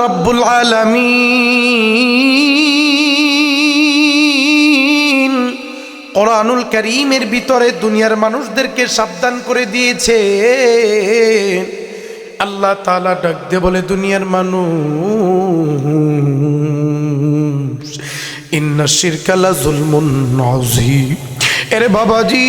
রাব্বুল আলামিন কোরআনুল কারীমের ভিতরে দুনিয়ার মানুষদেরকে সাবধান করে দিয়েছে। আল্লাহ তাআলা ডাক দিয়ে বলে, দুনিয়ার মানুষ, ইন্না শিরকা লা যুলমুন আযীম। এরে বাবাজি,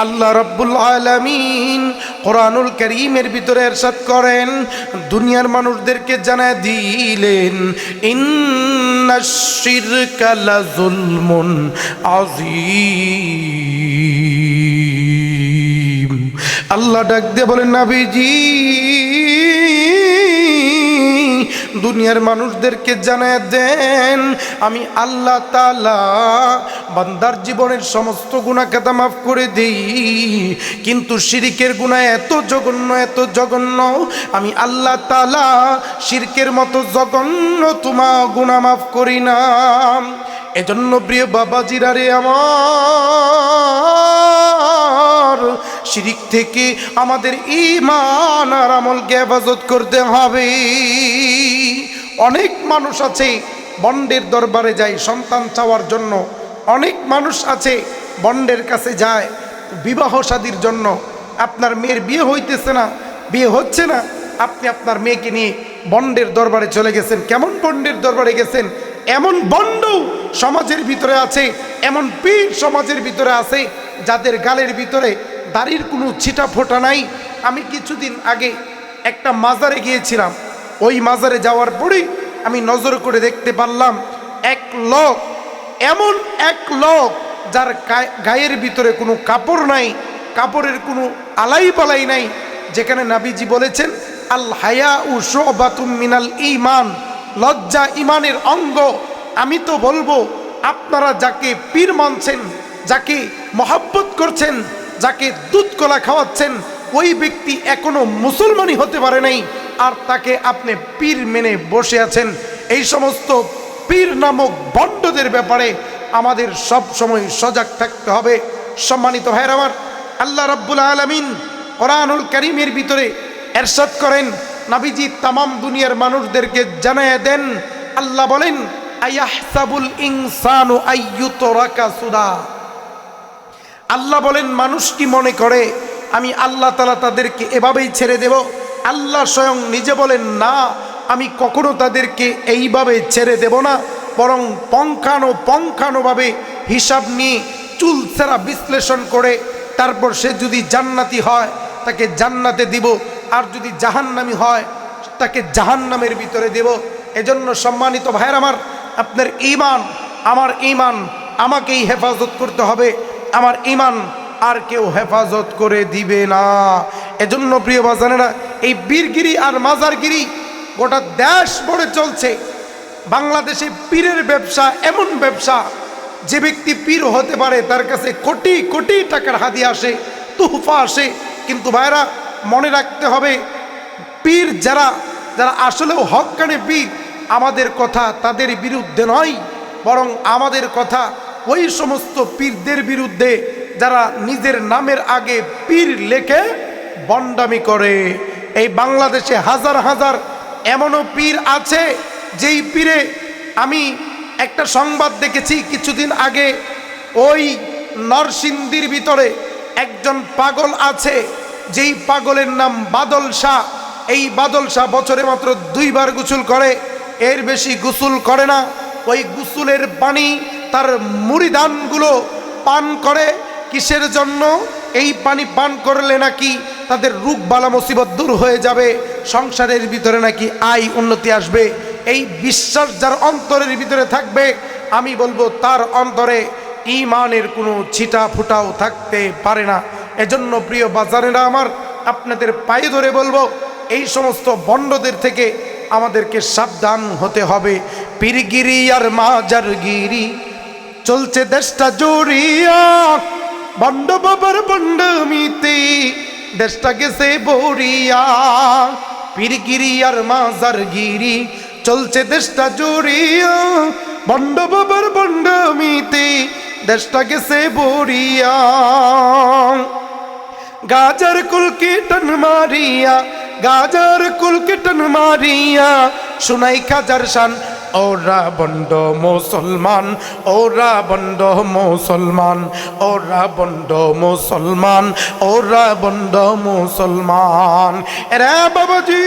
আল্লাহ রাব্বুল আলামিন কোরআনুল কারীমের ভিতরে ইরশাদ করেন, দুনিয়ার মানুষদেরকে জানায় দিলেন, ইন্নাশ শিরকা লা যুলমুন আযীম। আল্লাহ ডাক দিয়ে বলেন, নবীজি দুনিয়ার মানুষদেরকে জানায় দেন, আমি আল্লাহ তাআলা বান্দার জীবনের সমস্ত গুনাহ খাতা মাফ করে দেই, কিন্তু শিরকের গুনাহ এত জঘন্য, এত জঘন্য, আমি আল্লাহ তাআলা শিরকের মতো জঘন্য তোমা গুনাহ মাফ করি না। এজন্য প্রিয় বাবাজিরা রে আমার, শিরক থেকে আমাদের ঈমান আর আমলকে হেফাজত করতে হবে। অনেক মানুষ আছে বন্ডের দরবারে যায় সন্তান চাওয়ার জন্য, অনেক মানুষ আছে বন্ডের কাছে যায় বিবাহ শাদীর জন্য। আপনার মেয়ের বিয়ে হইতেছে না, বিয়ে হচ্ছে না, আপনি আপনার মেয়েকে নিয়ে বন্ডের দরবারে চলে গেছেন। কেমন বন্ডের দরবারে গেছেন? এমন বন্ড সমাজের ভিতরে আছে, এমন পীর সমাজের ভিতরে আছে যাদের গালের ভিতরে দাড়ির কোনো ছিটা ফোটা নাই। আমি কিছুদিন আগে একটা মাজারে গিয়েছিলাম। ওই মাজারে যাওয়ার পরেই আমি নজর করে দেখতে পারলাম এক লোক, এমন এক লোক যার গায়ের ভিতরে কোনো কাপড় নাই, কাপড়ের কোনো আলাই পালাই নাই, যেখানে নবীজি বলেছেন আল হায়াউ শুবাতুম মিনাল ঈমান, লজ্জা ঈমানের অঙ্গ। আমি তো বলবো, আপনারা যাকে পীর মানছেন, যাকে মহব্বত করছেন, যাকে দুধ কলা খাওয়াচ্ছেন, ওই ব্যক্তি এখনো মুসলমানই হতে পারে নাই, আর তাকে আপনি পীর মেনে বসে আছেন। এই সমস্ত পীর নামক বন্ডদের ব্যাপারে আমাদের সব সময় সজাগ থাকতে হবে। সম্মানিত ভাইরা আমার, আল্লাহ রাব্বুল আলামিন কোরআনুল কারীমের ভিতরে ইরশাদ করেন, নবীজি তামাম দুনিয়ার মানুষদেরকে জানায় দেন, আল্লাহ বলেন, আয়াহসাবুল ইনসানু আইয়ুতরাকা সুদা। আল্লাহ বলেন, মানুষ কি মনে করে আমি আল্লাহ তাআলা তাদেরকে এভাবেই ছেড়ে দেব? আল্লাহ স্বয়ং নিজে বলেন, না, আমি কখনো তাদেরকে এইভাবে ছেড়ে দেব না, বরং পঙ্খানুভাবে হিসাব নিয়ে চুলচেরা বিশ্লেষণ করে তারপর সে যদি জান্নাতি হয় তাকে জান্নাতে দিব, আর যদি জাহান্নামী হয় তাকে জাহান্নামের ভিতরে দেব। এজন্য সম্মানিত ভাইয়ের আমার, আপনার ঈমান, আমার ঈমান আমাকেই হেফাজত করতে হবে, আমার ঈমান আর কেউ হেফাজত করে দিবে না। এজন্য প্রিয় বাজানেরা, এই বীরগিরি আর মাজারগিরি গোটা দেশ ভরে চলছে। বাংলাদেশে পীরের ব্যবসা এমন ব্যবসা, যে ব্যক্তি পীর হতে পারে তার কাছে কোটি কোটি টাকার হাদিয়া আসে, তুহফা আসে। কিন্তু ভাইরা মনে রাখতে হবে, পীর যারা যারা আসলেও হক্কানে পীর, আমাদের কথা তাদের বিরুদ্ধে নয়, বরং আমাদের কথা ওই সমস্ত পীরদের বিরুদ্ধে যারা নিজের নামের আগে পীর লেখে বন্ডামি করে। এই বাংলাদেশে হাজার হাজার এমনও পীর আছে, যেই পীরে আমি একটা সংবাদ দেখেছি কিছুদিন আগে, ওই নরসিংদীর ভিতরে একজন পাগল আছে, যেই পাগলের নাম বাদল শাহ। এই বাদল শাহ বছরে মাত্র 2 বার গোসল করে, এর বেশি গোসল করে না। ওই গোসলের পানি তার মুরিদানগুলো পান করে। কিসের জন্য? এই পানি পান করলে নাকি তাদের রোগ বালা মুসিবত দূর হয়ে যাবে, সংসারের ভিতরে নাকি আয় উন্নতি আসবে। এই বিশ্বাস যার অন্তরের ভিতরে থাকবে, আমি বলবো তার অন্তরে ঈমানের কোনো ছিটা ফুটাও থাকতে পারে না। এজন্য প্রিয় বাজারেরা আমার, আপনাদের পায়ে ধরে বলবো, এই সমস্ত বন্ডদের থেকে আমাদেরকে সাবধান হতে হবে। পীরগিরি আর মাজারগিরি চলছে দেশটা জুড়িয়া, বন্ড বাবার বন্ডমিতে দেশটা গেছে বড়িয়া। পীরগিরি আর মাজারগিরি চলছে দেশটা জুড়িয়া, বন্ড বাবার বন্ডমিতে দেশটা গেছে বড়িয়া। গাজার কুলকে টান মারিয়া, গাজার কুলকে টান মারিয়া শোনাই খাজার শান। ওরা বন্ড মুসলমান, ওরা বন্ড মুসলমান, ওরা বন্ড মুসলমান, ওরা বন্ড মুসলমান। এরা বাবাজি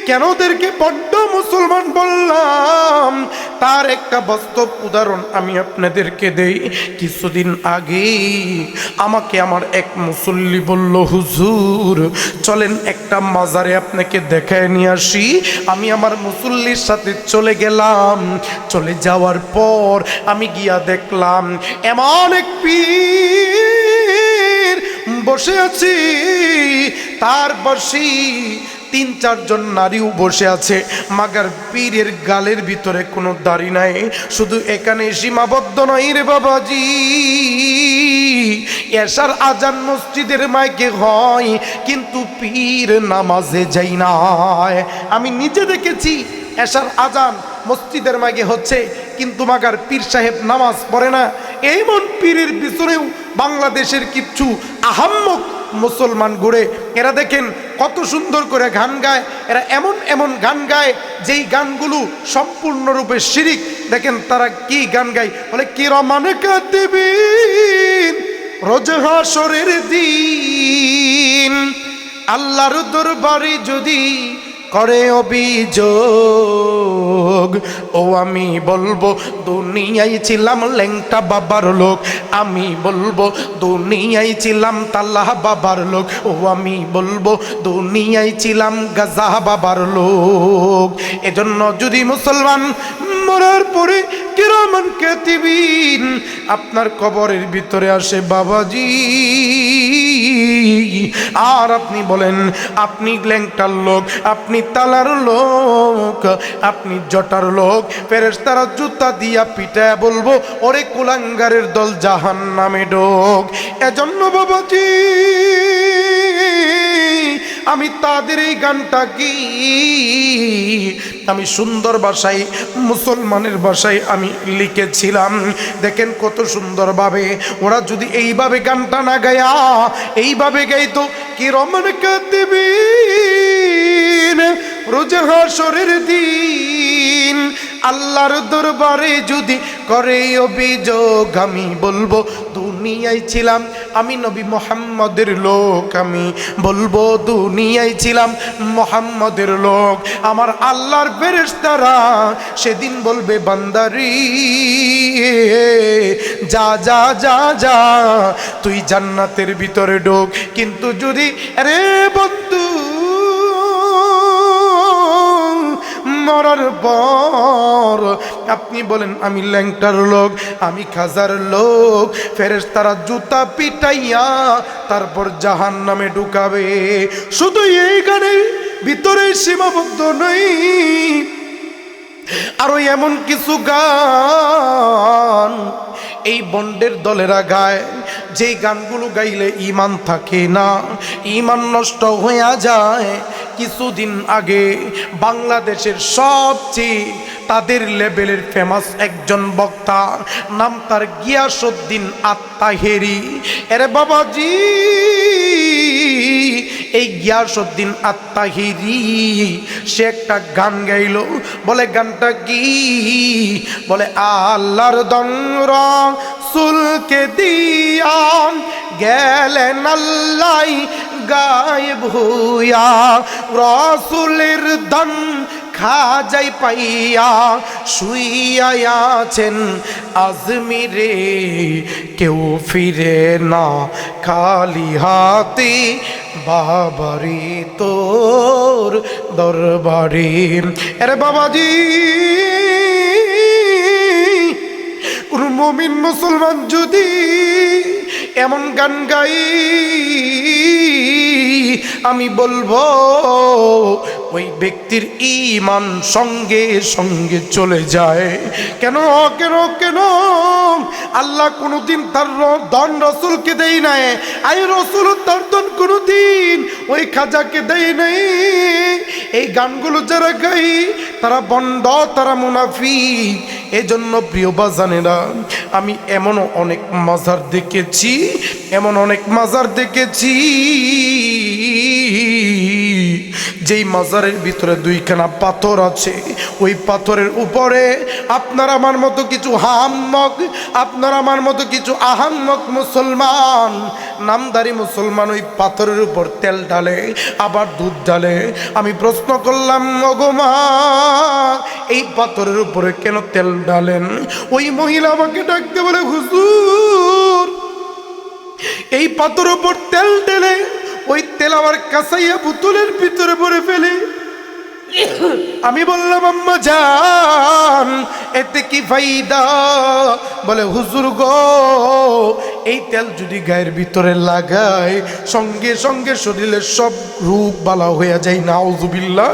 কেন ওদেরকে বড্ড মুসলমান বললাম তার একটা বাস্তব উদাহরণ আমি আপনাদেরকে দেই। কিছুদিন আগে আমাকে আমার এক মুসল্লি বলল, হুজুর চলেন একটা মাজারে আপনাকে দেখায় নিয়ে আসি। আমি আমার মুসল্লির সাথে চলে গেলাম। চলে যাওয়ার পর আমি গিয়া দেখলাম এমন এক পীর বসে আছি, তার পাশে ৩-৪ জন নারীও বসে আছে। মাগার পীরের গালের ভিতরে কোনো দাড়ি নাই। শুধু এখানে সীমাবদ্ধ নয় রে বাবাজি, এশার আজান মসজিদের মাইকে হয় কিন্তু পীর নামাজে যাই না। আমি নিজে দেখেছি এশার আজান মসজিদের মাইকে হচ্ছে কিন্তু মাগার পীর সাহেব নামাজ পড়ে না। এমন পীরের পিছনেও বাংলাদেশের কিছু আহাম্মক মুসলমান ঘুরে। এরা দেখেন কত সুন্দর করে গান গায়। এরা এমন এমন গান গায় যেই গানগুলো সম্পূর্ণরূপে শিরিক। দেখেন তারা কি গান গায়, বলে কিরামান কাতিবিন রোজ হাশরের দিন আল্লাহর দরবারে যদি করে অভিযোগ, ও আমি বলবো দুনিয়ায় ছিলাম ল্যাংটা বাবার লোক, আমি বলবো দুনিয়ায় ছিলাম তাল্লাহ বাবার লোক, ও আমি বলবো দুনিয়ায় ছিলাম গাজা বাবার লোক। এজন্য যদি মুসলমান মরার পরে কিরামান কাতিবিন আপনার কবরের ভিতরে আসে বাবাজি, আর আপনি বলেন আপনি ল্যাংটার লোক, আপনি তালার লোক, আপনি জটার লোক, ফেরেশতারা জুতা দিয়া পিটায় বলবো ওরে কুলাঙ্গারের দল জাহান্নামে ঢোক। এজন্য বাবাজি আমি তাদের এই গানটা কি আমি সুন্দর ভাষায় মুসলমানের ভাষায় আমি লিখেছিলাম। দেখেন কত সুন্দরভাবে ওরা যদি এইভাবে গানটা না গায়া এইভাবে গাইতো, কিরামান কাতিবিন রোজ হাশরের দিন আল্লাহর দরবারে যদি করে অভিযোগ, আমি বলবো দুনিয়ায় ছিলাম আমি নবী মুহাম্মদের লোক, আমি বলবো দুনিয়ায় ছিলাম মুহাম্মদের লোক। আমার আল্লাহর ফেরেশতারা সেদিন বলবে বান্দারি যা যা যা যা তুই জান্নাতের ভিতরে ঢোক। কিন্তু যদি আরে বন্ধু মরার পর আপনি বলেন আমি ল্যাংটার লোক, আমি খাজার লোক, ফেরেশতারা জুতা পিটাইয়া তারপর জাহান্নামে ঢুকাবে। শুধু এই গানের ভিতরে সীমাবদ্ধ নই, আরো এমন কিছু গান এই বন্ডের দলেরা গায় যেই গানগুলো গাইলে ঈমান থাকে না, ঈমান নষ্ট হয়ে যায়। কিছুদিন আগে বাংলাদেশের সবচেয়ে তাদের লেভেলের ফেমাস একজন বক্তা, নাম তার গিয়াসউদ্দিন আত্মাহেরি। আরে বাবাজি এই গিয়াসউদ্দিন আত্মাহেরি সে একটা গান গাইল। বলে গানটা কি? বলে আল্লাহর দন রাসূলকে দিয়া গেলেন আল্লাহ গায়েব হইয়া, রাসূলের ধন খাজাই পাইয়া শুইয়া আছেন আজমিরে, কেউ ফিরে না খালি হাতে বাবারি তোর দরবারে। আরে বাবাজি কোন মুমিন মুসলমান যদি এমন গান গাই আমি বলবো ওই ব্যক্তির ঈমান সঙ্গে সঙ্গে চলে যায়। কেন কেন কেন? আল্লাহ কোনোদিন তার ধন রসুলকে দেয় নাই, আই রসুল তার ধন কোনোদিন ওই খাজাকে দেয় নাই। এই গানগুলো যারা গাই তারা বন্ড, তারা মুনাফিক। এজন্য প্রিয় বাজানেরা, আমি এমনও অনেক মাজার দেখেছি, এমন অনেক মাজার দেখেছি যেই মাজারের ভিতরে দুইখানা পাথর আছে। ওই পাথরের উপরে আপনার আমার মতো কিছু হাম্মক, আপনার আমার মতো কিছু আহাম্মক মুসলমান, নামদারি মুসলমান ওই পাথরের উপর তেল ঢালে, আবার দুধ ঢালে। আমি প্রশ্ন করলাম, ওগো মা, এই পাথরের উপরে কেন তেল ঢালেন? ওই মহিলা আমাকে ডাকতে বলে, হুজুর, এই পাথরের উপর তেল ঢেলে ওই তেল আবার কাঁচাইয়া বোতলের ভিতরে ভরে ফেলে। আমি বললাম, আম্মা জান, এতে কি ফায়দা? বলে, হুজুর গো, এই তেল যদি গায়ের ভিতরে লাগায় সঙ্গে সঙ্গে শরীরের সব রোগ বালা হয়ে যায়, নাউজুবিল্লাহ।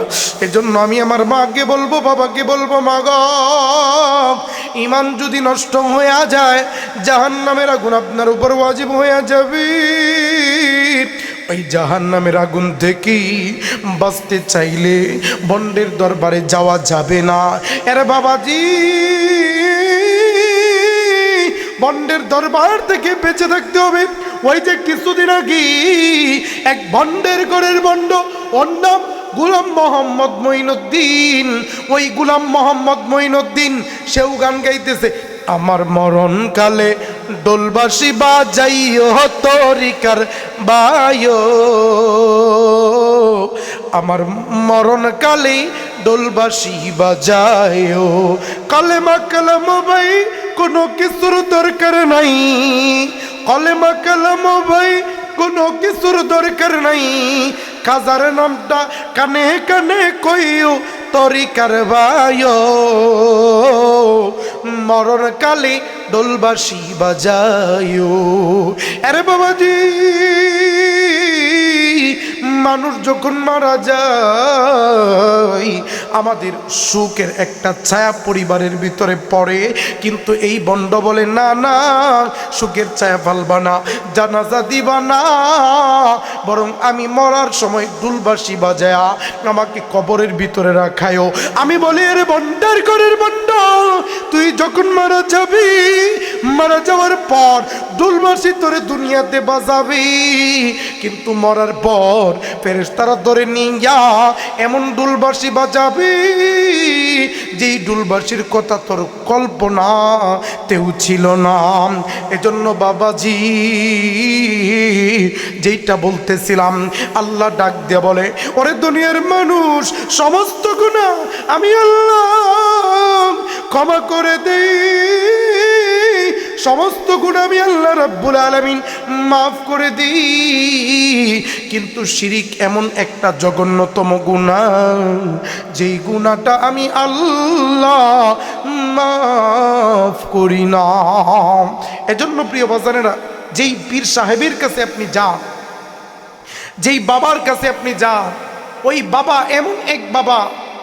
এজন্য আমি আমার মাকে বলবো, বাবাকে বলবো, মা গো, ঈমান যদি নষ্ট হয়ে যায় জাহান্নামের আগুন আপনার উপর ওয়াজিব হয়ে যাবে। ওই জাহান্নামের আগুন থেকেই বাঁচতে চাইলে বন্ডের দরবারে যাওয়া যাবে না। আরে বাবাজি, বন্ডের দরবার থেকে বেঁচে থাকতে হবে। ওই যে কিছুদিন আগে এক বন্ডের ঘরের বন্ড, ওর নাম গোলাম মোহাম্মদ মঈনুদ্দিন। ওই গোলাম মোহাম্মদ মঈনুদ্দিন সেও গান গাইতেছে, আমার মরণকালে ডোলবাসি বাজাইও তরিকার বায়ো, আমার মরণকালে ডোলবাসি বাজায়ও। কালেমা কালাম ভাই কোনো কিছুর দরকার নাই, কলেমা কালাম ভাই কোনো কিছুর দরকার নাই, কাজার নামটা কানে কানে কইও তরিকার বায়ো, মরণকালে ডোলবাসি বাজায়ও। আরে বাবাজি, মানুষ যখন মারা যায় আমাদের সুখের একটা ছায়া পরিবারের ভিতরে পড়ে, কিন্তু এই বন্ড বলে, না না, সুখের ছায়া ফালবা না, জানাজা দিবা না, বরং আমি মরার সময় ডুলবাসি বাজায়া আমাকে কবরের ভিতরে রাখায়ও। আমি বলি, আরে বন্ডার ঘরের বন্ড, তুই যখন মারা যাবি, মারা যাওয়ার পর ডুলবাসি তোরে দুনিয়াতে বাজাবি, কিন্তু মরার পর ফেরেশতারা ধরে নিয়া এমন ডুলবাসি বাজাবি যেই ডুলবাসির কথা তোর কল্পনাতেও ছিল না। এজন্য বাবাজি, যেইটা বলতেছিলাম, আল্লাহ ডাক দিয়ে বলে, ওরে দুনিয়ার মানুষ, সমস্ত গুনাহ আমি আল্লাহ ক্ষমা করে দেই, সমস্ত গুনাহ আমি আল্লাহ রাব্বুল আলামিন মাফ করে দিই, কিন্তু শিরিক এমন একটা জঘন্যতম গুনাহ, যেই গুনাহটা আমি আল্লাহ মাফ করি না। এজন্য প্রিয় বাজানেরা, যেই পীর সাহেবের কাছে আপনি যান, যেই বাবার কাছে আপনি যান, ওই বাবা এমন এক বাবা,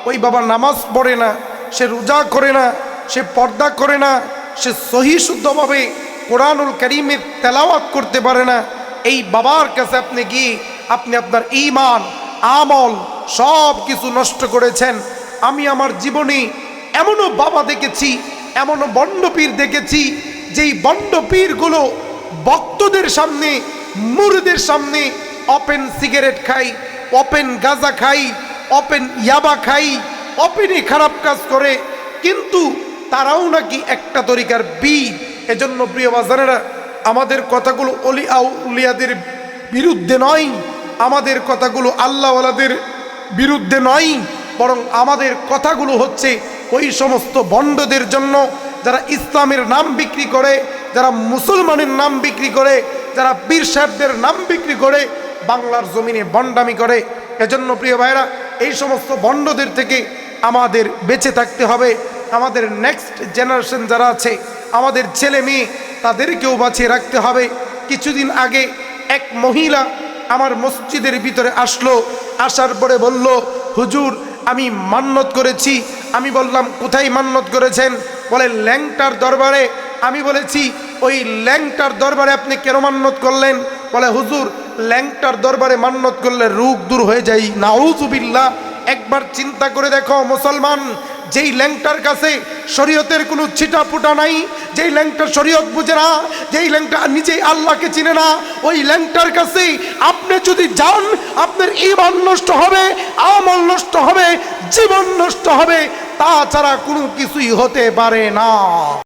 ওই বাবা নামাজ পড়ে না, সে রোজা করে না, সে পর্দা করে না, সে সহি শুদ্ধভাবে কোরআনুল কারীমের তেলাওয়াত করতে পারে না। এই বাবার কাছে আপনি গিয়ে আপনি আপনার ঈমান আমল সব কিছু নষ্ট করেছেন। আমি আমার জীবনে এমনও বাবা দেখেছি, এমনও বন্ডপীর দেখেছি, যেই বন্ডপীরগুলো ভক্তদের সামনে, মুরিদের সামনে ওপেন সিগারেট খাই, ওপেন গাঁজা খাই, ওপেন ইয়াবা খাই, ওপেনই খারাপ কাজ করে, কিন্তু তারাও নাকি একটা তরিকার বীর। এজন্য প্রিয় বাজানেরা, আমাদের কথাগুলো অলি আউলিয়াদের বিরুদ্ধে নয়, আমাদের কথাগুলো আল্লাহওয়ালাদের বিরুদ্ধে নয়, বরং আমাদের কথাগুলো হচ্ছে ওই সমস্ত বন্ডদের জন্য যারা ইসলামের নাম বিক্রি করে, যারা মুসলমানের নাম বিক্রি করে, যারা পীর সাহেবদের নাম বিক্রি করে, বাংলার জমিনে বন্ডামি করে। এজন্য প্রিয় ভাইরা, এই সমস্ত বন্ডদের থেকে আমাদের বেঁচে থাকতে হবে। আমাদের নেক্সট জেনারেশন যারা আছে, আমাদের ছেলে মেয়ে, তাদেরকেও বাঁচিয়ে রাখতে হবে। কিছুদিন আগে এক মহিলা আমার মসজিদের ভিতরে আসলো, আসার পরে বলল, হুজুর আমি মান্নত করেছি। আমি বললাম, কোথায় মান্নত করেছেন? বলে, ল্যাংটার দরবারে। আমি বলেছি, ওই ল্যাংটার দরবারে আপনি কেন মান্নত করলেন? বলে, হুজুর ল্যাংটার দরবারে মান্নত করলে রোগ দূর হয়ে যায়। নাউজুবিল্লাহ। একবার চিন্তা করে দেখো মুসলমান, যেই ল্যাংটার কাছে শরীয়তের কোনো ছিটাফুটা নাই, যেই ল্যাংটা শরীয়ত বুঝে না, যেই ল্যাংটা নিজেই আল্লাহকে চিনে না, ওই ল্যাংটার কাছে আপনি যদি যান আপনার ঈমান নষ্ট হবে, আমল নষ্ট হবে, জীবন নষ্ট হবে, তাছাড়া কোনো কিছুই হতে পারে না।